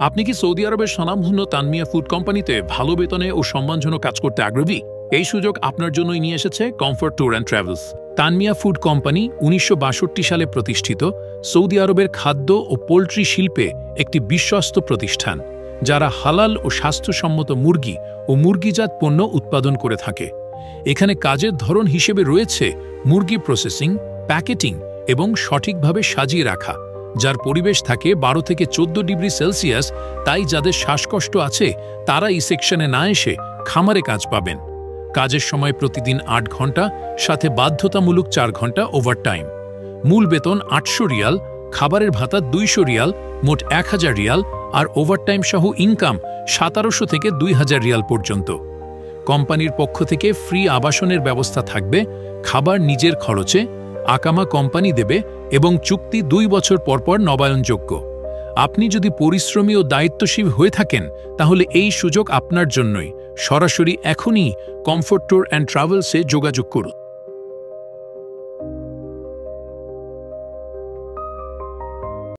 আপনি কি সৌদি আরবের স্বনামধন্য তানমিয়া ফুড কোম্পানিতে ভালো বেতনে ও সম্মানজনক কাজ করতে আগ্রহী? এই সুযোগ আপনার জন্যই নিয়ে এসেছে comfort tour and travels. Tanmiah food company ১৯৬২ সালে প্রতিষ্ঠিত সৌদি আরবের খাদ্য ও পোল্ট্রি শিল্পে একটি বিশ্বস্ত প্রতিষ্ঠান, যারা হালাল ও স্বাস্থ্যসম্মত মুরগি ও মুরগিজাত পণ্য উৎপাদন করে থাকে। এখানে কাজের ধরন হিসেবে রয়েছে মুরগি প্রসেসিং, প্যাকেটিং এবং সঠিকভাবে সাজিয়ে রাখা, যার পরিবেশ থাকে ১২ থেকে ১৪ ডিগ্রি সেলসিয়াস। তাই যাদের শ্বাসকষ্ট আছে তারা এই সেকশনে না এসে খামারে কাজ পাবেন। কাজের সময় প্রতিদিন ৮ ঘন্টা, সাথে বাধ্যতামূলক ৪ ঘন্টা ওভারটাইম। মূল বেতন ৮০০ রিয়াল, খাবারের ভাতা ২০০ রিয়াল, মোট ১০০০ রিয়াল, আর ওভারটাইম সহ ইনকাম ১৭০০ থেকে ২০০০ রিয়াল পর্যন্ত। কোম্পানির পক্ষ থেকে ফ্রি আবাসনের ব্যবস্থা থাকবে, খাবার নিজের খরচে, আকামা কোম্পানি দেবে এবং চুক্তি ২ বছর পরপর নবায়নযোগ্য। আপনি যদি পরিশ্রমী ও দায়িত্বশীল হয়ে থাকেন তাহলে এই সুযোগ আপনার জন্যই। সরাসরি এখনই কমফোর্ট ট্যুর অ্যান্ড ট্রাভেলসে যোগাযোগ করুন।